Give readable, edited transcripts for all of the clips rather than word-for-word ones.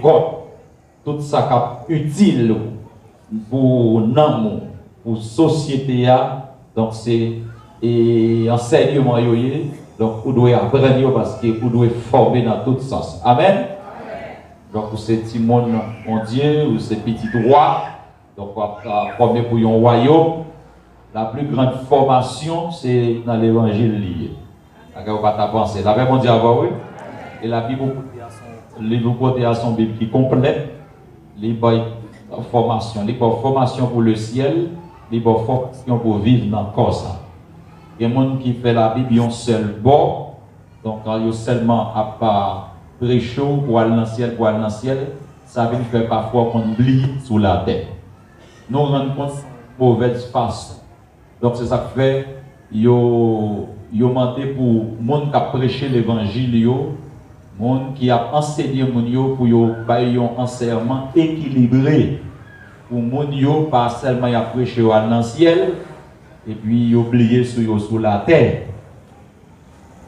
contre tout ça qui est utile pour nous, pour la société. Donc c'est enseignement. Donc vous devez apprendre parce que vous devez former dans tout sens. Amen. Donc pour ces petits monde mon Dieu, ou ces petits droits, donc on va former pour un royaume. La plus grande formation, c'est dans l'évangile lié. Vous ne pas penser. La Bible dit avant, oui. Et la Bible, livre côté à son Bible qui complète les formations. Les formations pour le ciel, les formations pour vivre dans le corps. Il y a des gens qui font la Bible, ils ont seul bord. Donc, quand ils ont seulement à part prêcher pour aller dans le ciel, ça veut faire parfois qu'on oublie sous la tête. Nous rendons compte de mauvaise façon. Donc, c'est ça que fait, yo demandé pour les gens qui ont prêché l'évangile, les gens qui ont enseigné pour un enseignement équilibré. Pour les gens pas seulement prêché dans le ciel, et puis oublié sur la terre.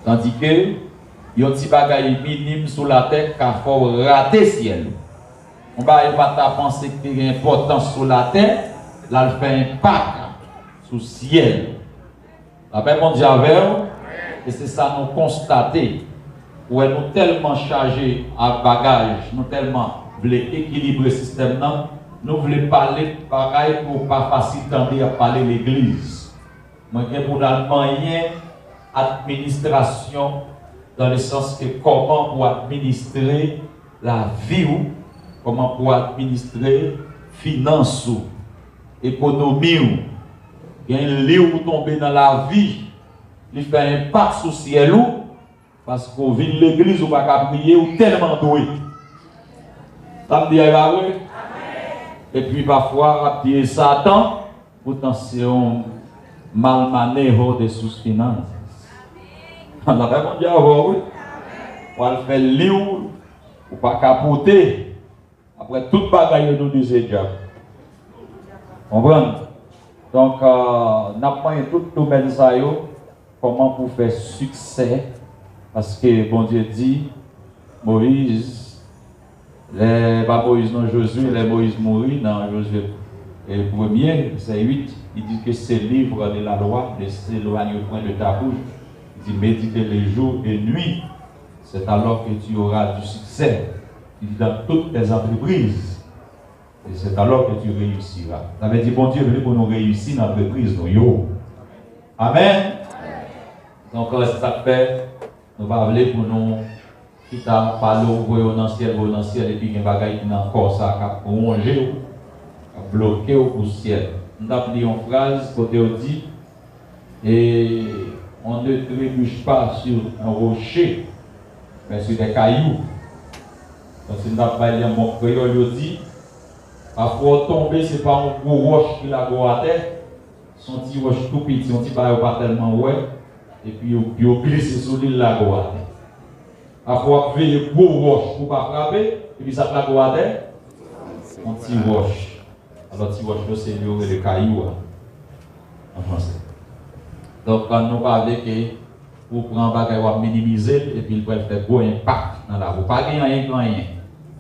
Tandis que, il y a un petit bagage minime sur la terre qu'il faut rater le ciel. On va pas penser que c'est important sur la terre, là, il fait impact sur le ciel. La paix mondiale, et c'est ça nous constater. Où nous tellement chargés à bagages, nous tellement voulons équilibrer le système, nous voulons parler pareil pour pas faciliter à parler l'église. Moi, je pour moyen administration dans le sens que comment pour administrer la vie, comment pour administrer finance, économie. Il y a un lieu où tomber dans la vie, il fait un impact sur le ciel, parce qu'on vit l'église ou pas prier ou tellement doué. Ça me dit, oui. Et puis parfois, il y a Satan, pourtant c'est un mal manéjo de sous-finances. On a vraiment dit, oui. On va faire le lieu ou pas capoter. Après toute bagaille, nous disons déjà. On comprend? Donc, nous avons tout le domaine comment pour faire succès. Parce que bon Dieu dit, Moïse, Moïse non Josué, les Moïse mourit dans Josué 1er, c'est 8, il dit que c'est livre de la loi, de s'éloigner au point de ta bouche. Il dit méditer les jours et nuits, c'est alors que tu auras du succès. Il dit dans toutes tes entreprises. Et c'est alors que tu réussiras. Ça veut dire, bon Dieu veut pour nous réussir dans l'entreprise. Amen. Donc, c'est ça que fait. Nous allons parler pour nous. Qui t'a parlé au dans le ciel, et puis il y a des bagages qui sont encore ça, qui a rongé, qui a bloqué au ciel. Nous avons dit une phrase, côté on dit, et on ne trébuche pas sur un rocher, mais sur des cailloux. Parce que nous avons parlé en mon créole, il dit, parfois tomber, ce n'est pas un gros roche qui l'a gros à terre, son petit roche tout petit, son petit pas tellement ouais, et puis il glisse sur l'île la gros à terre. Parfois, il y a un gros roche pour ne pas frapper, et puis ça l'a gros à terre, un petit roche. Alors, petit roche, c'est le caillou en français. Donc, quand nous parlons que pour prendre un bagage, minimiser, et puis il peut faire gros impact dans la roue. Pas rien.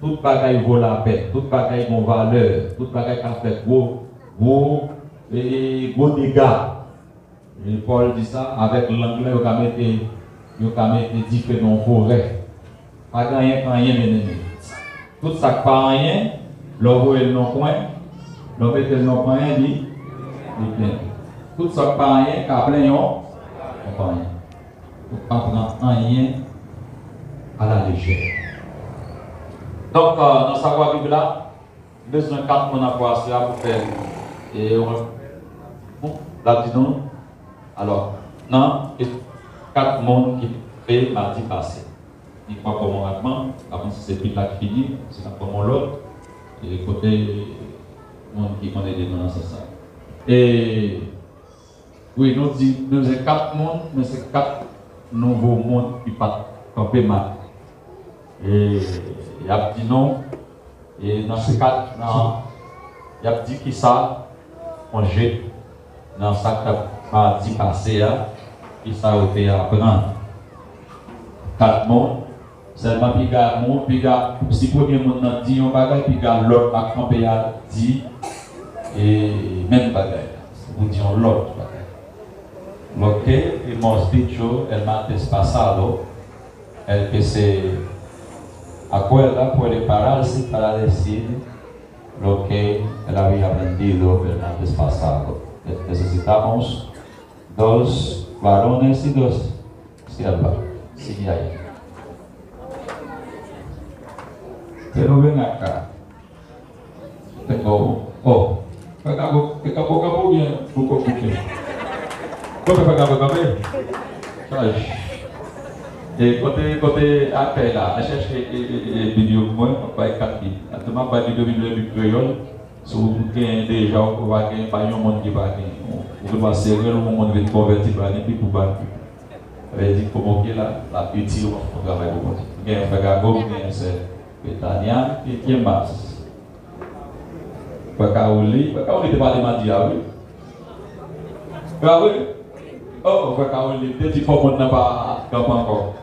Tout bagage vaut la paix, tout bagage vaut valeur, tout bagage a fait gros dégâts. Et Paul dit ça, avec l'anglais, il a mis différents forêts. Pas rien, mais tout ça qui pas rien, l'eau est non point, l'eau est non point, il dit plein. Tout ça qui pas rien, qu'à plein, il pas rien. Il ne faut pas prendre rien à la légère. Donc, dans sa voie Bible là, besoin de 4 mois pour faire. Et là, dis-nous. Alors, non, 4 mois qui fait mardi passé. Il croit pour mon rappement, avant c'est plus là qui finit, c'est pour mon l'autre. Et côté monde qui connaît des noms, c'est ça. Et oui, nous avons 4 mondes, mais c'est 4 nouveaux mondes qui partent camper mal. Et il y a dit non, et dans ces 4, il y a dit qui ça, on jette dans ce qui a dit passé, qui ça a été à prendre. 4 mondes, Seulement, puis si premier monde dit un bagage, puis l'autre a campé à dit, et même bagage. Vous dites l'autre bagage. Lo que hemos dicho el martes pasado, el que se acuerda puede pararse para decir lo que él había aprendido el martes pasado. Necesitamos 2 varones y 2 siervas. Sigue ahí. Pero ven acá. Tengo. Oh, acabó bien. ¿Cómo fue que côté appel là, je cherche des vidéos pour moi, pas 4 bits. Actuellement, pas de vidéo du créole. Si vous avez déjà, vous va gagner pas un monde qui va gagner. Vous pouvez serrer le monde de convertir par les pour battre. Ça veut dire comment la utile au travail de votre. Il y a un frère c'est Betania qui est masse. Pas Kaouli n'est pas de Madia, oui. Oui. Oh, frère Kaouli, petit peu n'a pas encore.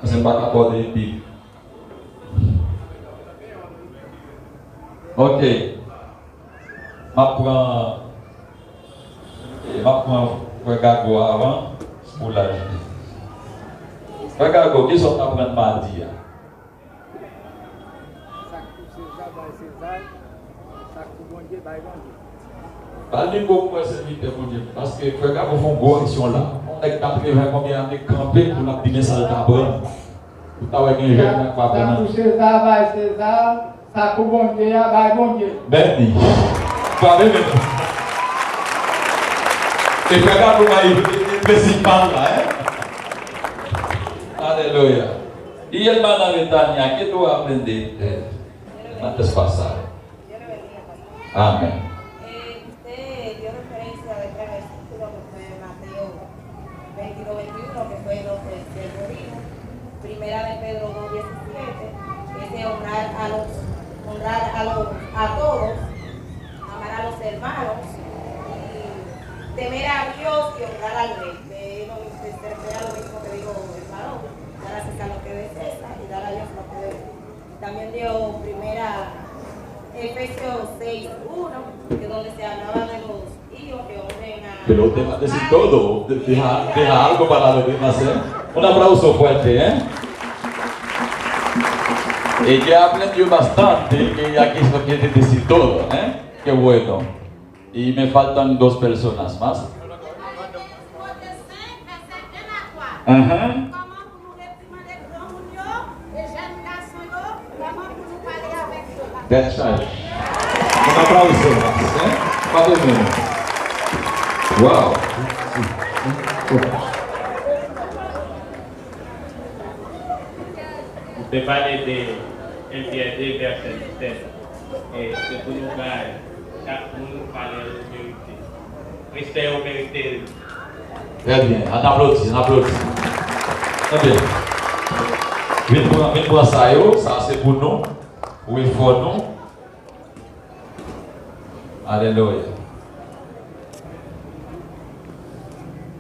C'est pas capable de dire. Ok. Je prends Regago avant pour l'âge. Regago, qui sont en train de dire? Parlez beaucoup de serviteurs pour Dieu. Parce que Regago font une grosse action là. On est 80 combien d'années campé pour la dîner sans le tabac. Vous avez un jeune qui va prendre. César va César. Ça coupe bon Dieu, va bon Dieu. Ben oui. Parlez maintenant. Et regarde comment il principal là, hein? Alléluia. Y hermana Betania, ¿qué tú aprendes antes pasar? Amén. Usted dio referencia de 3 versículos que fue Mateo 22-21, que fue los del Rodrigo. Primera de Pedro 2:17, es de honrar a todos, amar a los hermanos, y temer a Dios y honrar al rey. Era lo mismo que dijo el varón, dar a César lo que de César y dar a Dios lo que de Dios. También dio primera Efesios 6:1, que donde se hablaba de los hijos que honren a... Pero usted va a decir todo, deja algo para lo que va a hacer. Un aplauso fuerte, ¿eh? Ella aprendió bastante y aquí se quiere decir todo, ¿eh? Qué bueno. Y me faltan 2 personas más. Ajá. That's right. Un aplauso más, ¿eh? Padre mío. Wow. Vous parlez de LPD verset 17. Et c'est pour nous gagner. Chaque monde parle de vérité. Respect aux vérités. Très bien. On applaudit, on applaudit. Très bien. Venez pour ça, ça c'est pour nous. Oui, pour nous. Alléluia.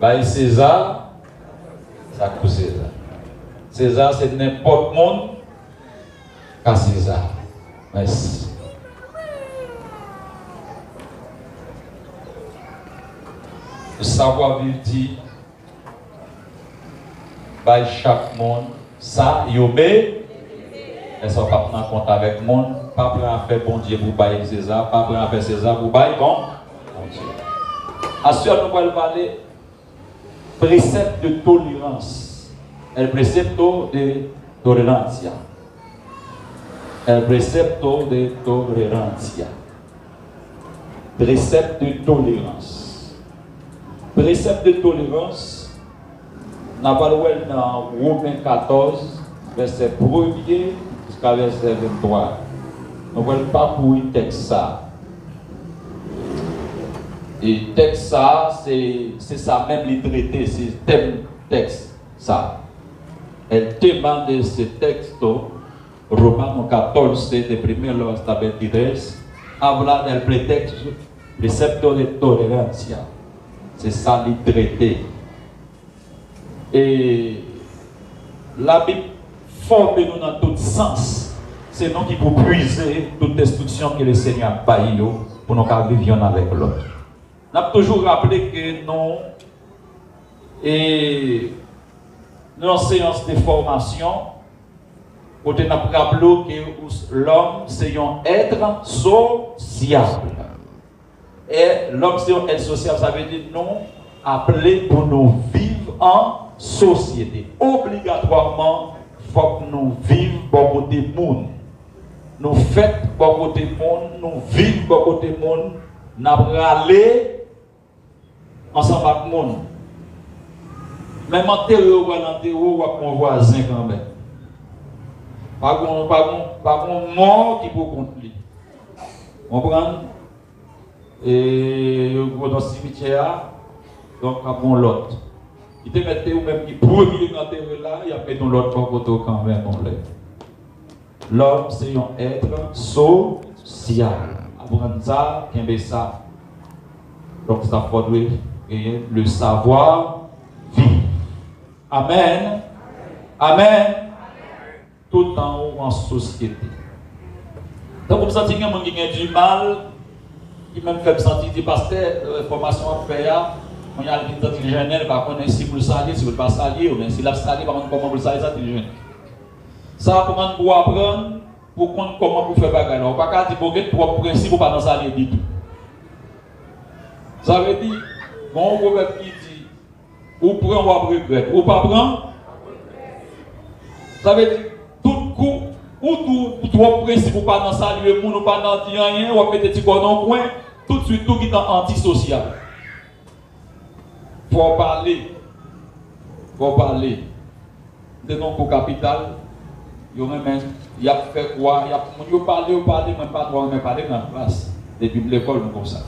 Bah, César, ça pour César. César, c'est n'importe monde qu'à César. Merci. Le savoir-vivre dit, by chaque monde, ça, il obéit. Elles ne sont pas en compte avec le monde, pas prêt à faire bon Dieu pour bailler César, pas prêt à faire César pour bailler bon Dieu. Ensuite, nous allons parler précepte de tolérance. El precepto de tolerancia. El precepto de tolerancia. Précepte de tolérance. Précepte de tolérance, nous avons dans Romains 14, verset 1er jusqu'à verset 23. Nous ne voulons pas pour un texte ça. Et texte ça, c'est ça même les traités, c'est thème texte ça. El tema de ese texto, Romanos 14, de 1 hasta 23, habla del precepto de tolerancia. C'est ça les traités. Et la Bible forme nous dans tout sens. C'est nous qui pouvons puiser toute instruction que le Seigneur a baillé pour nous vivre avec l'autre. Nous avons toujours rappelé que nous, et dans la séance de formation, nous avons rappelé que l'homme, c'est un être sociable. Et l'homme, c'est un être sociable, ça veut dire nous appelés pour nous vivre en société. Obligatoirement, il faut que nous vivions bon côté monde. Nous faisons bon côté monde, nous vivons bon côté monde, nous allons ensemble avec le monde. Même en terreau ou en terreau, avec mon voisin quand même. Pas de mort qui peut contre lui. On prend et dans le cimetière, donc on l'autre. Il te mettait ou même qui premier dans terre là, il y a fait l'autre côté quand même. L'homme c'est un être social. Apprendre ça, qu'un ça. Donc ça faudrait le savoir vivre. Amen. Amen. Tout en haut en société. Donc vous sentez qu'il y a des gens qui ont du mal, qui même fait sentir du pasteur, formation à faire. On y a des intelligents, par contre, si vous le saviez, si vous ne le pas saviez, ou bien si vous le saviez, par contre, comment vous le savez, intelligent. Ça, comment pour apprendre, pour comprendre comment vous faites bagarre. On ne peut pas dire que vous avez principe pour pas dans ça du tout. Ça veut dire, bon, proverbe qui dit, ou prend ou regret, ou pas prendre. Ça veut dire, tout coup, ou tout principe pour pas dans ça, le monde, ou pas dans rien, ou mettre des petits corps dans le coin, tout de suite, tout qui est antisocial. Faut parler. De non au capital, il y a fait quoi? Il y a parlé, même pas droit, même parler dans la place. Depuis l'école, comme ça.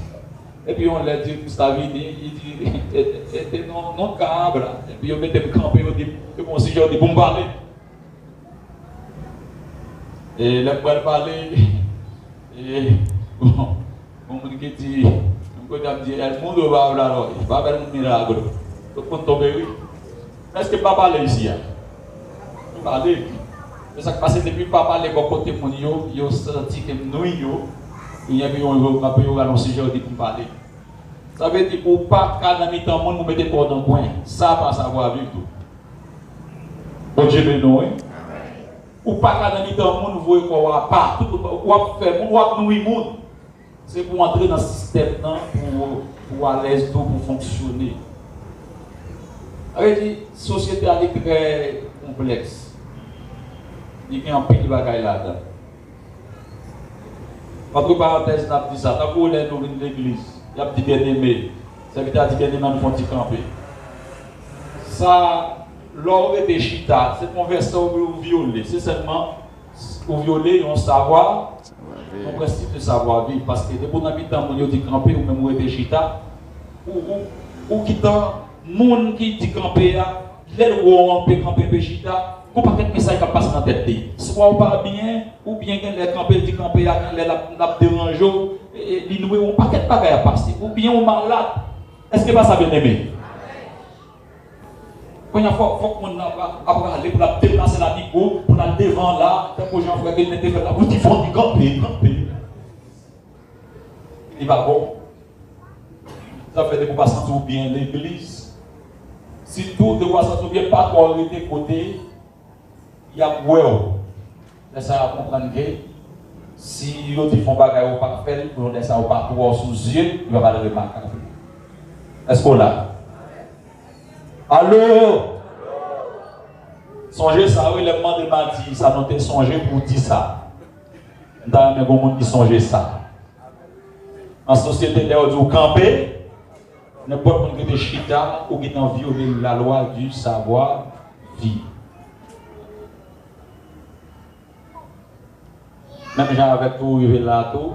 Et puis on l'a dit, Gustavini, il dit, non, câble. Et puis on mettait le camp, et on dit, bon, si j'ai dit, bon, parler. Et là, pour parler, et bon, on me dit, le monde va là, il va faire un miracle. Donc, on tombe, oui. Est-ce que papa est ici? Il va aller. Mais ça passe depuis papa, les côté mon yo senti que nous, il y a eu un annoncé aujourd'hui pour parler. Ça veut dire pour pas qu'à la mi-temps, vous mettez pas dans le coin. Ça, pas savoir vivre tout. Bon Dieu, mais non, ou pas qu'à la mi-temps, vous voyez qu'on va pas. Ou faire, ou va nous, monde. C'est pour entrer dans ce système pour à l'aise, pour fonctionner. La société est très complexe. Il y a un peu de bagaille là-dedans. Entre parenthèses, on a dit ça. Quand vous allez dans l'église, il y a un petit bien-aimé. Ça veut dire que bien-aimé nous font camper. Ça, l'or et des chita, cette conversion vous violer. C'est seulement pour violer, on savoir. On principe de savoir vivre parce que les bons habitants qui dit camper ou même des chita ou qui dans monde qui dit camper les on peut camper chita ou pas quelque message qui passe dans tête soit on pas bien ou bien les camper dit camper les la dérange et li nous on pas quelque bagaille à passer ou bien on malade est-ce que pas ça bien aimé quand il faut qu'on après aller pour la déplacer la bico pour la devant là tant que Jean frère qu'il n'était fait la route il faut du camper il va bon ça fait pour pas sentir bien l'église si tout de quoi sentir bien pas trop arrêter côté il y a well laisse ça comprendre que si l'autre font bagaille ou pas faire on laisse ça pas trop sous yeux il va pas le remarquer est-ce qu'on l'a allô songez ça, oui, le moment de mardi, ça notait songer pour dire ça. Dans le monde qui songeait ça. En société, d'ailleurs, du camper, n'importe qui est chita ou qui est violé la loi du savoir-vivre. Même gens avec tout, il là tout,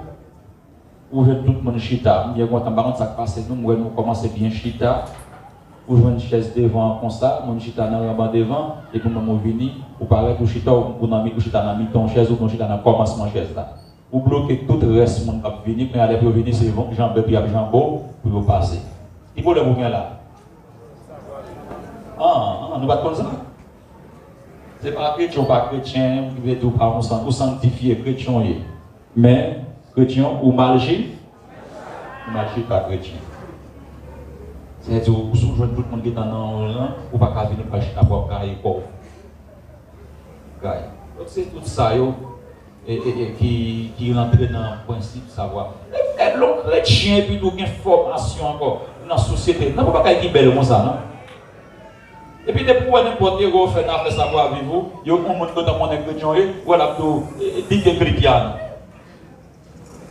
ou tout le monde chita. Il y a un temps, ça passe, nous commençons bien chita. Ou jouer une chaise devant comme ça, mon chita dans le devant, et puis mon vini, ou paraître ou chita, ou dans mi chita dans mi-ton chaise, ou chita dans commencement chaise là. Ou bloquer tout le reste mon cap vini, quand aller pour venir, c'est bon, jambes puis jambes pour passer. Il faut le bouquin là. Nous pas comme ça. Ce n'est pas chrétien, pas chrétien, qui veut tout par ou sanctifier chrétien. Mais chrétien ou marché pas chrétien. C'est-à-dire, vous jouez tout le monde qui est dans le rang, ou pas venir pour acheter la propre caille. Donc c'est tout ça qui rentre dans le principe de savoir. Et l'homme chrétien, puis tout une formation encore dans la société. Non, pas qu'il y ait belle comme ça, non? Et puis, depuis que n'importe quoi fait dans le savoir vivre, il y a un monde qui est chrétien, voilà, dit que chrétien.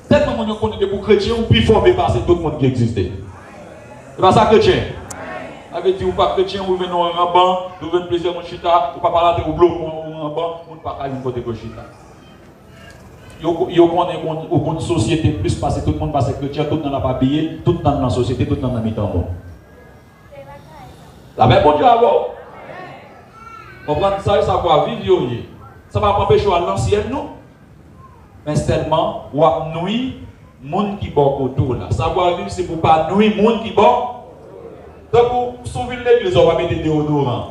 Tellement de gens connaissent pour chrétien, ou plus formé par tout le monde qui existait. C'est pas ça chrétien. Avait dit ou pas chrétien, ou venez en banc, ou venez plaisir mon chita, ou pas parler ou bloc en banc, ou pas aller côté chita. Yo connaît une société plus parce que tout le monde passe chrétien, tout le monde n'a pas payé, tout le monde dans la société, tout le monde dans la mi-temps. La même bon Dieu avant. Comprendre ça, ça va vivre. Ça va pas empêcher à l'ancien nous. Mais seulement, ou à nuire, monde qui bord autour là. Savoir vivre, c'est pour pas nuire, monde qui bord. Donc, pour sauver l'église, on va mettre des déodorants.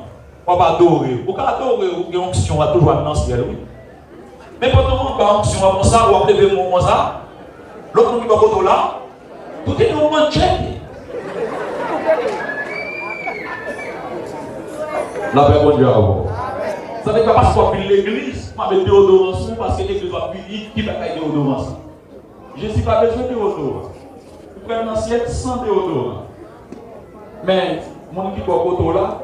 On va pas adorer. Ou quand adorer, ou une onction, on va toujours aller dans le ciel, oui. Mais quand on va onction, on va ça, on va lever le moment ça. L'autre qui va autour là, tout est au moment de la paix bon Dieu avant. Ça ne veut pas parce qu'on pile l'église, on met déodorant parce que l'église va punir qui va faire déodorant. Je ne suis pas besoin de déodorant. Vous prenez un assiette sans déodorant. Mais, mon qui doit autour là,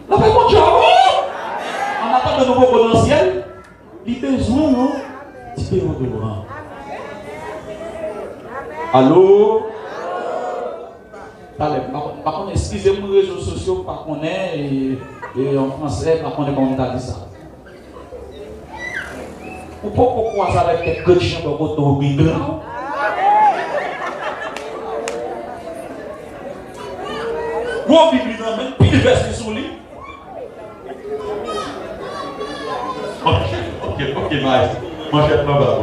la paix bon Dieu avant. En attendant de nouveaux potentiels, il a besoin de déodorant. Allô? Par contre, excusez-moi les réseaux sociaux, par contre, et en français, par contre, comment on a dit ça. Pourquoi ça va être quelque chose de votre Bible? Vos Bible, même plus de versets sur lui. Ok, nice. Moi, je ne sais pas.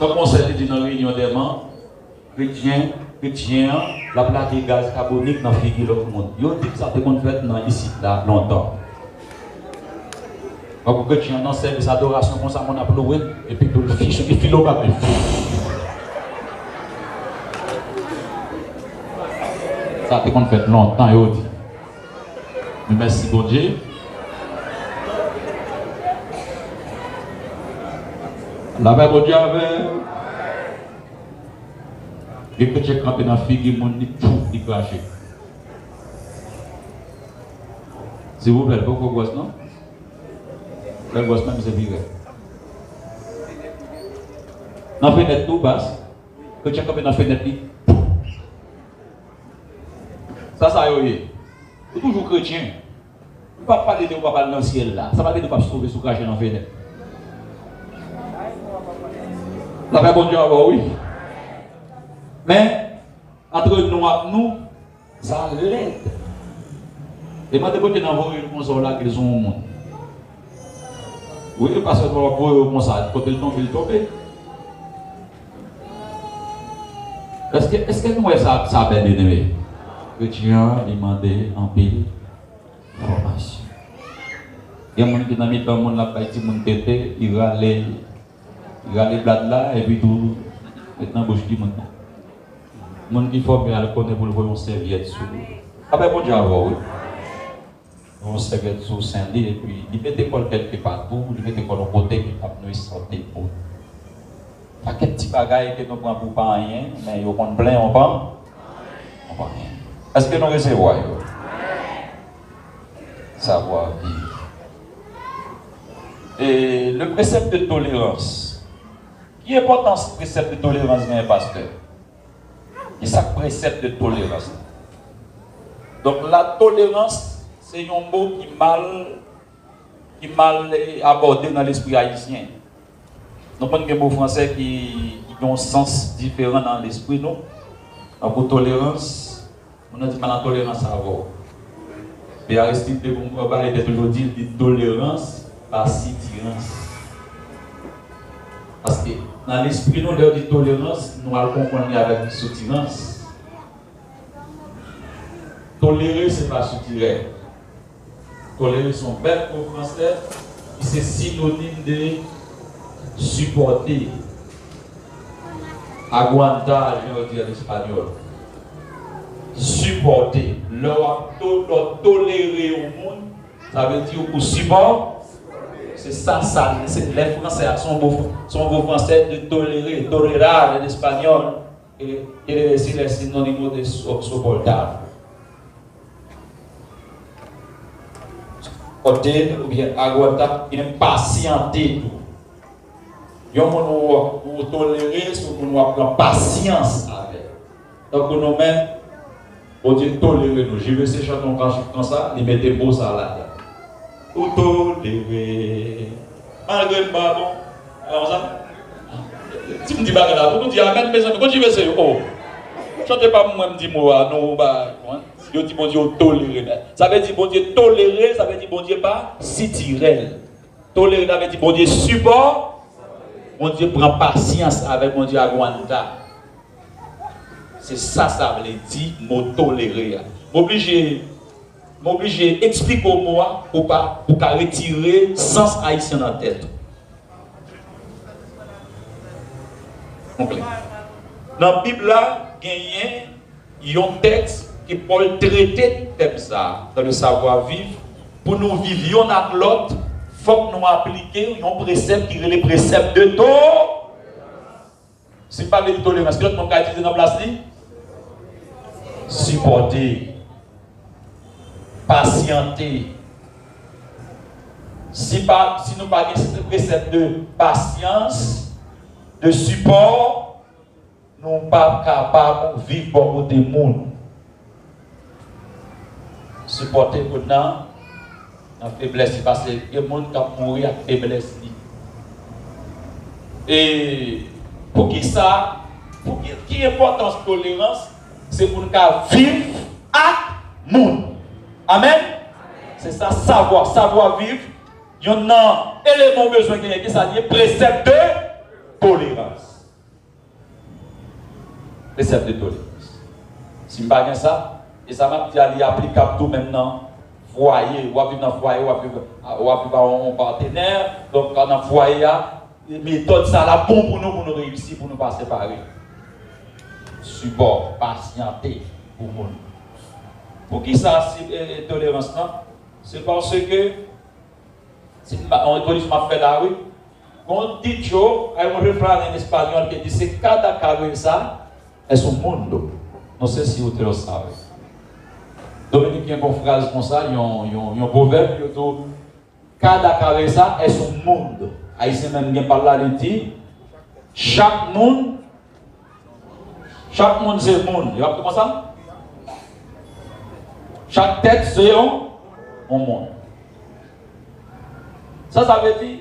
Donc, on s'est dit dans la réunion des membres, chrétien, la plaque de gaz carbonique dans le figure de monde. Ils ont dit que ça a été fait ici, là, longtemps. Donc, chrétien, dans service d'adoration, comme ça, on a pleuré, et puis tout le fiche, et puis l'eau va plus. Ça a été fait longtemps, ils ont dit. Mais merci, bon Dieu. La paix bon Dieu avait. Et que tu es campé dans la figure, mon nid tout déclenché. S'il vous plaît, pourquoi vous gosse non? Le gosse même c'est viré. Dans la fenêtre tout basse, que tu es campé dans la fenêtre, ça y est. Vous toujours chrétien. Vous ne pouvez pas parler de vous, pas parler dans le ciel là. Ça va dire de ne pas se trouver sous caché dans la fenêtre. La paix bon Dieu avoir, oui. Mais, entre nous, ça l'aide. Et moi, de côté, dans vos console là, qu'ils ont au monde. Oui, parce que vous voyez comme ça, quand il tombe, il tombe. Est-ce que nous, ça a bien aimé? Que tu as demandé en pile formation. Il y a des gens qui ont mis dans le monde là, il va aller. Il y a les blagues là et puis tout. Maintenant, bouche du monde. Le monde qui forme, il connaît pour le voir une serviette sous. Ah ben, bon Dieu, oui. Une serviette sous Saint-Lit et puis il met l'école quelque part tout, il met l'école au côté qui a nous sortir pour. Il y a quelques petits bagages que nous prenons pour pas rien, mais ils ont plein, on prend. On prend rien. Est-ce que nous recevons? Savoir vivre. Et le précepte de tolérance. Qui est important ce précepte de tolérance, bien pasteur? Et ça précepte de tolérance. Donc la tolérance, c'est un mot qui mal abordé dans l'esprit haïtien. Donc il y a des mots français qui ont un sens différent dans l'esprit, non? Donc pour tolérance, on a dit mal la tolérance à avoir. Et Aristide de Montgomery était toujours dit tolérance par si tyrance. Parce que dans l'esprit, nous, l'heure de tolérance, nous allons comprendre avec soutenance. Tolérer, ce n'est pas soutirer. Tolérer son bel mot français, c'est synonyme de supporter. Aguantar, je veux dire en espagnol. Supporter. Leur tolérer au monde, ça veut dire pour support. C'est ça, c'est les Français, son beau français de tolérer, tolerar en espagnol, et c'est le synonyme de soportar. Supporter ou bien aguantar, impatienter tout. Nous tolérer, nous avons patience avec. Donc nous même, on dit tolérer nous. Je vais ces chantons comme ça, ils mettent des mots ça là. Ou tolérer. Malgré le bas, bon. Alors ça, si vous me dites pas là, vous nous dites amen, mes amis, quand je vais essayer, oh, chantez pas moi, me dis moi, non, bah, je dis bon Dieu, tolérer. Ça veut dire bon Dieu tolérer, ça veut dire bon Dieu pas si tirer. Tolérer, ça veut dire bon Dieu support. Mon Dieu prend patience avec mon Dieu aguanta. C'est ça, ça veut dire, mot tolérer. M'obliger expliquer au moi pour retirer sens haïtien dans la tête. Dans la Bible, il y a un texte qui Paul traiter comme ça, dans le savoir-vivre, pour nous vivre l'un avec l'autre. Il faut que nous appliquions un précepte qui est le précepte de tolérance. Ce n'est pas de tolérance. Que l'autre monde a utilisé dans la place, supporter, patienter. Si nous n'avons pas ce précepte de patience, de support, nous ne sommes pas capables de vivre pour des monde. Supporter maintenant. La faiblesse, parce que il y a des gens qui mourent avec faiblesse. Et pour qui ça, pour qui est importance de tolérance, c'est pour nous vivre avec le monde. Amen. C'est ça, savoir vivre. Il y a un élément besoin qui ça dit précepte de tolérance. Précepte de tolérance. Si je ne fais pas ça, et ça m'a dit applicable tout maintenant. Foyer, ou à vivre dans le foyer, ou à vivre avec un partenaire. Donc, dans le foyer, les méthodes, ça là bon pour nous réussir, pour nous pas séparer. Support, patienter pour nous. Pour qui ça, c'est tolérance, non? C'est parce que, on police m'a fait la rue, on dit Joe, il y a un refrain en espagnol qui dit c'est cada cabeza es un mundo. Non sais si vous le savez. Dominique, il y a une phrase comme ça, il y a un proverbe qui dit cada cabeza es un mundo. Haïtien même qui parle là, il dit chaque monde c'est un monde. Vous avez comment ça? Chaque tête c'est un monde. Ça veut dire,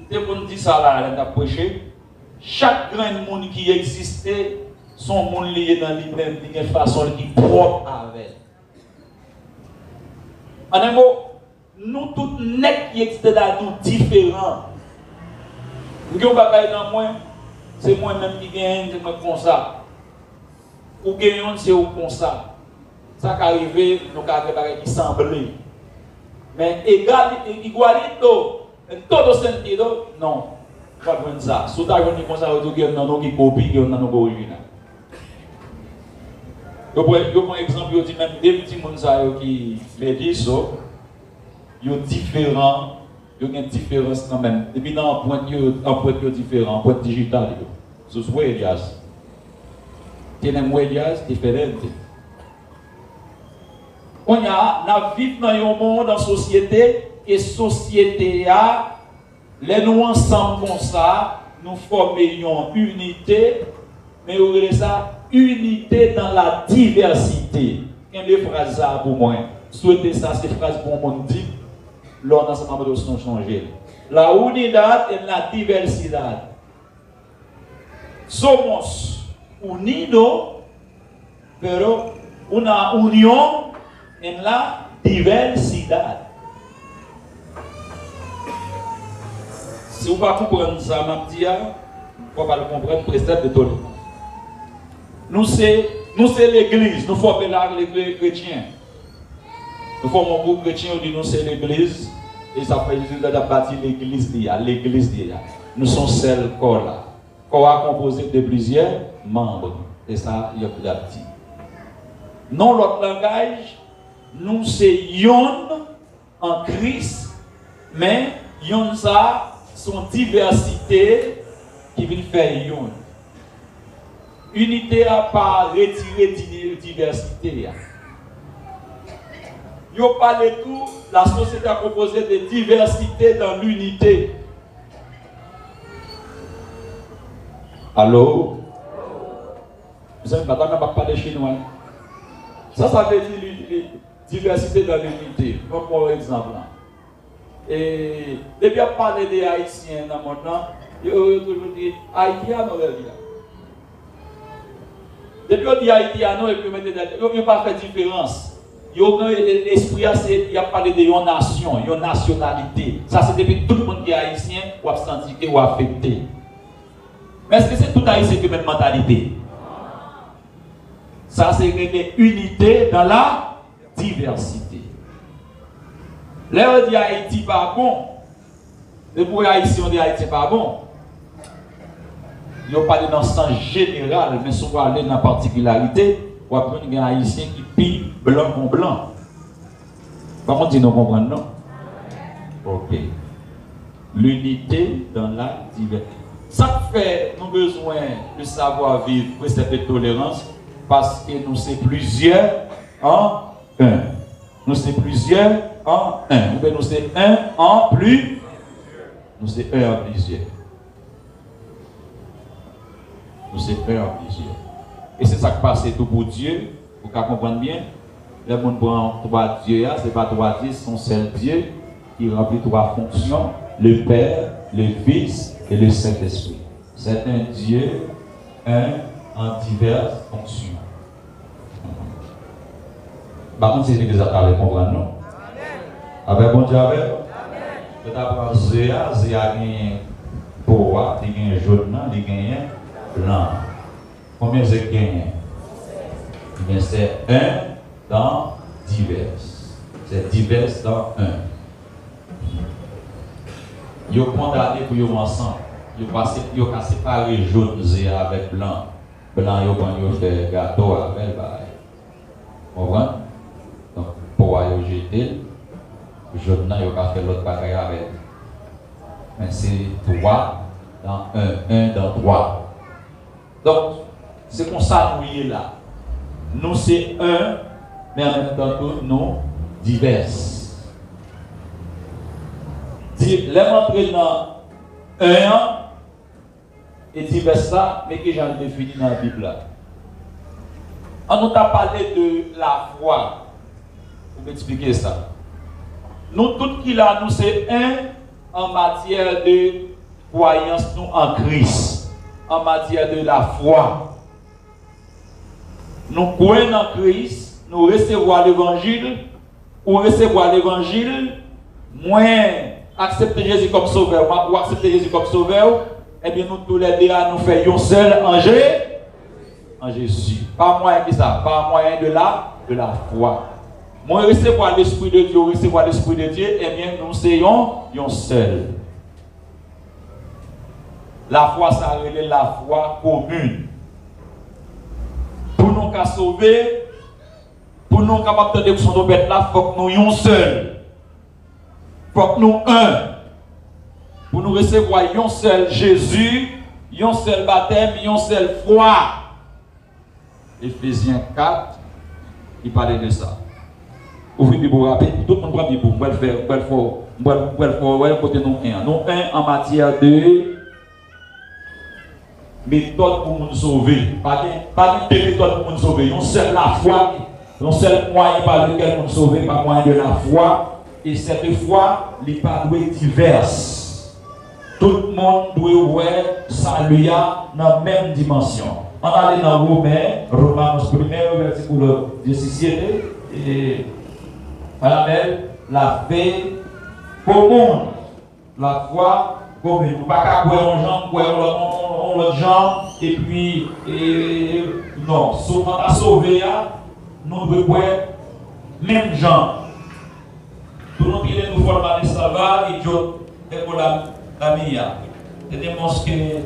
dès qu'on dit ça là, on a prêché, chaque grand monde qui existait, son monde lié dans lui-même, d'une façon qui est propre avec. En un mot, nous tous net qui existent là, nous différents. Nous avons pas dans moi, c'est moi-même qui gagne, c'est moi comme ça. Ou gagnons, c'est ou comme ça. Ça qui arrive, nous avons qui semblent. Mais igualito, en todo sentido, non. Pas de ça. Si vous avez comme ça, vous avez un qui copie, vous avez un original. Par exemple, vous dit même des petits gens qui me disent ça, ils sont différents, ils ont une différence quand même. Et puis dans un point différent, un point digital. Ce sont les huellas. Tienen huellas diferentes. On a vivre dans un monde, en société, et société a, les nous ensemble comme ça, nous formons une unité, mais vous voyez ça, unité dans la diversité. Quelle est la phrase pour moi? Souhaitez ça, c'est phrase pour moi dit, lors dans ce moment de son changer. La unidad en la diversidad. Somos unidos, pero una unión en la diversidad. Si vous ne comprenez pas ça, je pour pas le comprendre, précepte de tolérance. Nous c'est l'église, nous formons les chrétiens. Nous formons un groupe chrétien, on dit nous c'est l'église, et ça fait Jésus de bâtir l'église d'hier. Nous sommes seuls corps là. Corps composé de plusieurs membres. Et ça, il y a plus petit. Non, l'autre langage, nous c'est yon en Christ, mais yon ça, son diversité qui vient faire yon. Unité à pas retirer diversité. Yo parle tout, la société a composé de diversité dans l'unité. Allô? Vous savez, maintenant, on va parler chinois. Ça veut dire diversité dans l'unité. Comme par exemple. Et depuis on parle des Haïtiens dans mon temps, ils ont toujours dit Haïtien, non, depuis on dit Haïtien, et puis on ne pas faire différence. L'esprit, il a parlé de une nation, une nationalité. Ça, c'est depuis tout le monde qui est haïtien ou a senti ou affecté. Mais est-ce que c'est tout haïtien qui a une mentalité? Ça, c'est une unité dans la diversité. Là, on dit Haïti pas bon. Et pour les Haïtiens, on dit Haïti pas bon. Ils ont parlé dans le sens général, mais souvent aller dans la particularité. Ou après, il y a un Haïtien qui pille blanc pour blanc. Par contre, nous comprenons, non? Ok. L'unité dans la diversité. Ça fait nous besoin de savoir vivre cette tolérance parce que nous sommes plusieurs en un. Nous sommes plusieurs en un. Ou bien nous sommes un en plus. Nous sommes un en plusieurs. Nous sommes un en plusieurs. Et c'est ça qui passe tout pour Dieu, pour qu'on comprenne bien. Le monde prend trois dieux, ce n'est pas trois dieux, c'est son seul Dieu qui remplit trois fonctions, le Père, le Fils et le Saint-Esprit. C'est un Dieu, un en diverses fonctions. Par contre, c'est l'église à travers, comprendre, non? Avec bon Dieu, avec? Tu apprends Zéa, Zéa gagne Poa, il gagne jaune, il gagne blanc. Combien c'est gagné? C'est un dans divers. C'est divers dans un. Ils ont condamné pour eux ensemble. Ils ont séparé jaune avec blanc. Blanc, ils ont fait gâteau avec. Vous comprenez? Donc, pour aller jeter, jaune, ils ont fait l'autre bagaille avec. Mais c'est 3 dans 1 dans 3. Donc, c'est comme ça nous y est là. Nous c'est un, mais en même temps nous divers. Les montrer dans un et divers ça, mais que j'en ai défini dans la Bible là. On nous a parlé de la foi. Pour m'expliquer ça. Nous tous qui là, nous c'est un en matière de croyance nous en Christ, en matière de la foi. Nous croyons en Christ, nous recevons l'évangile, ou recevoir l'évangile, moins accepter Jésus comme sauveur, ou accepter Jésus comme sauveur, eh bien nous tous les deux nous faisons seul en Jésus. Pas moyen de ça, pas moyen de la foi. Moi recevoir l'Esprit de Dieu, recevoir l'Esprit de Dieu, eh bien nous soyons seul. La foi, ça relève la foi commune. Pour nous qu'à sauver, pour nous capables de son bête là, il faut que nous soyons seuls. Il faut que nous un. Pour nous recevoir un seul Jésus, un seul baptême, une seule foi. Éphésiens 4, il parlait de ça. Ouvrez pour rappeler, tout le monde prend Bible, on va le faire, on va côté nous un. Nous un en matière de méthode pour nous sauver. Pas de méthode pour nous sauver. Non seul la foi, non seul moyen par lequel nous sauver, par moyen de la foi. Et cette foi, il pas diverse. Tout le monde doit voir salut dans la même dimension. On allait dans Romains 1er, verset 16, et la paix commune, la foi commune. Nous ne pouvons pas croire aux gens, on l'autre gens, et puis, non, souvent à sauver, nous devons même gens. Tout le monde qui nous forme à l'esclavage, idiot, et pour la mia. Et démontre que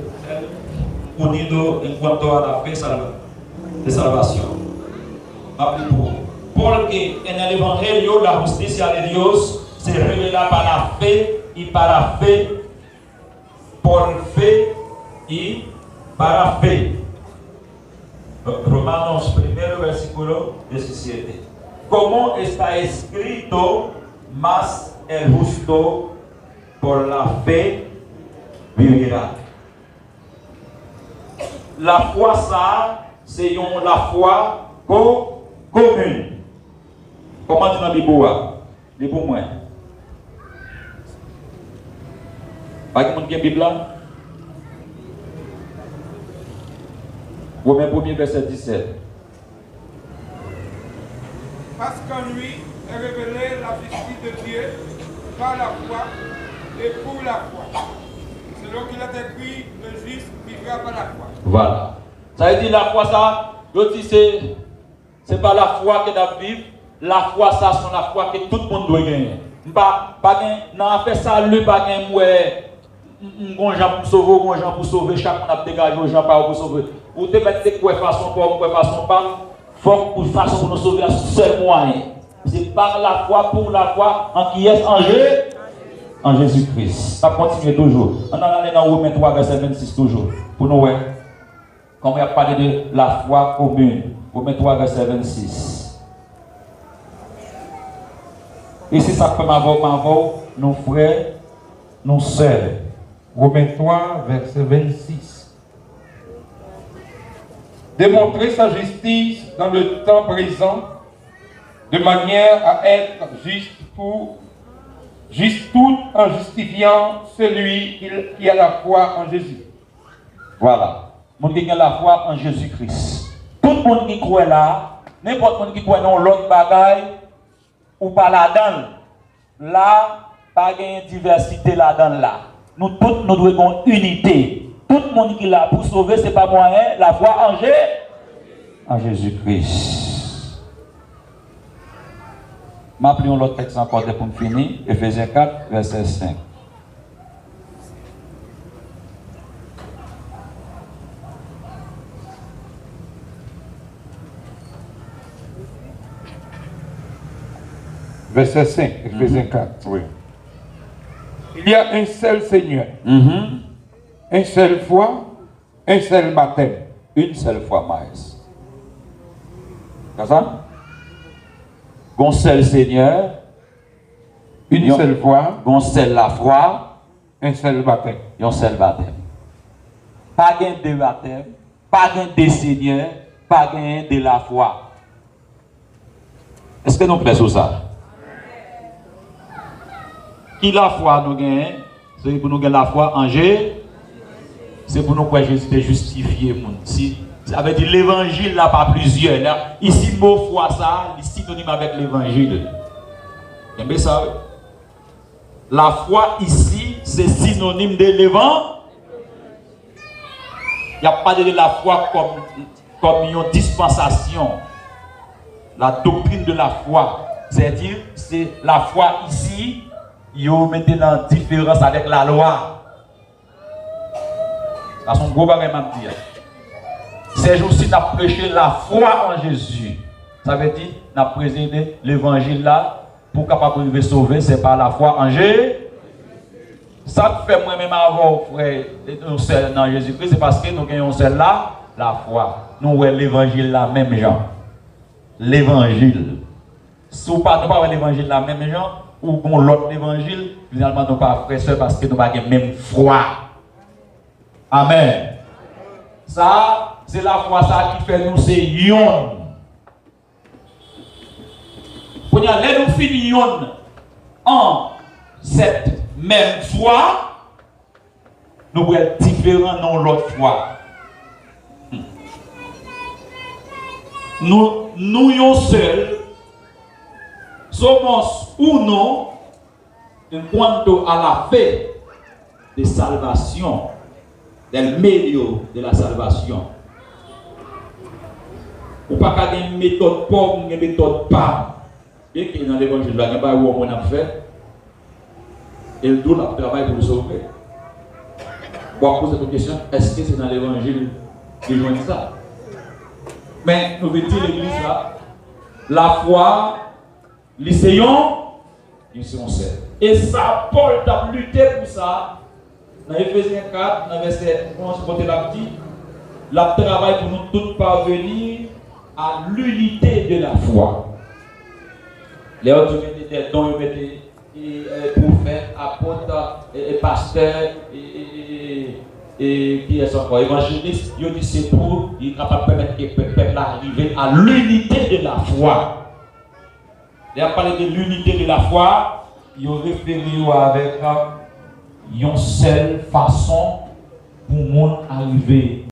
unido en cuanto a la fe de salvación. Porque en el Evangelio la justicia de Dios se revela para fe y para fe, por fe y para fe. Romanos 1, versículo 17. Como está escrito, mas el justo por la fe vivirá. La foi, ça, c'est la foi commune. Comment tu dans la Bible? Les pour moi. Pas qui monte bien la Bible là? Romains 1er verset 17. Parce qu'en lui est révélée la justice de Dieu par la foi et pour la foi. Selon qu'il a écrit, le juste vivra par la foi. Voilà. Ça veut dire la foi, ça, je dis c'est pas la foi que doit vivre, la foi, ça, c'est la foi que tout le monde doit gagner. Pas non, fait ça, le pas gagner, ouais, un gens pour sauver, chaque monde a dégagé aux gens pour sauver. Ou te mettre quoi façon pas, faut pour façon pour nous sauver à seul moyen. C'est par la foi, pour la foi, en qui est en Jésus-Christ. Ça continue toujours. On a allé dans Romains 3, verset 26 toujours. Pour nous, ouais. Quand on a parlé de la foi commune. Romains 3, verset 26. Ici, ça peut m'avoir, nos frères, nos sœurs. Romains 3, verset 26. Démontrer sa justice dans le temps présent, de manière à être juste tout en justifiant celui qui a la foi en Jésus. Voilà. Mon qui a la foi en Jésus-Christ. Tout le monde qui croit là, n'importe qui croit dans l'autre bagaille, ou pas là-dedans, là, pas de diversité là-dedans là. Nous tous, nous devons avoir unité. Tout le monde qui l'a pour sauver, ce n'est pas moyen, la foi en Jésus-Christ. M'appelons l'autre texte encore pour me finir, Ephésiens 4, verset 5. Verset 5, Ephésiens 4. Oui. Il y a un seul Seigneur, une seule foi, un seul baptême. Une seule fois, Maïs. C'est ça? Un seul Seigneur, Une seule foi, un seul la foi, un seul baptême. un seul baptême. Pas gain de baptême, pas gain de Seigneur, pas gain de la foi. Est-ce que nous plaisons ça? Qui la foi nous gagne? C'est pour nous gagner la foi en Jésus. C'est pour nous que Jésus est justifié. Si, ça veut dire l'évangile là pas plusieurs. Là. Ici, le mot foi, ça, est synonyme avec l'évangile. Vous aimez ça? La foi ici, c'est synonyme de l'évangile. Il n'y a pas de la foi comme une dispensation. La doctrine de la foi. C'est-à-dire, c'est la foi ici, vous mettez la différence avec la loi. C'est son gros bagage à dire. Ces jours-ci, nous avons prêché la foi en Jésus. Ça veut dire, nous avons présenté l'évangile là pour capable de sauver, c'est par la foi en Jésus. Ça fait moi-même avant, frère, nous sommes dans Jésus-Christ, c'est parce que nous gagnons celle-là, la foi. Nous voyons l'évangile là, même gens. L'évangile. Si nous ne parlons pas de l'évangile là, même gens, ou l'autre évangile, finalement, nous ne sommes pas frères seuls parce que nous n'avons pas même foi. Amen. Ça, c'est la foi ça qui fait nous, c'est yon. Pour nous finir en cette même foi, nous pouvons être différents dans l'autre foi. Nous seuls somos uno en cuanto a la fe de salvación del medio de la salvation. Ou pas qu'à une méthode pauvre, une méthode pas. Bien que dans l'évangile, il n'y a pas où on a fait. Et le doux travail pour le sauver. Bon, on pose cette question, est-ce que c'est dans l'évangile que je vois ça? Mais nous veut dire l'église là, la foi, l'essayons, ils sont seuls. Et ça, Paul a lutté pour ça. Dans Ephésiens 4, dans verset 11, côté la dit, la travail pour nous tous parvenir à l'unité de la foi. Les autres mettaient des dons, ils mettaient prophètes, apôtres, pasteurs, et qui est encore évangéliste, ils dit c'est pour, il est capable de permettre que le peuple arrive à l'unité de la foi. Il a parlé de l'unité de la foi, il a référé avec une seule façon pour le monde arriver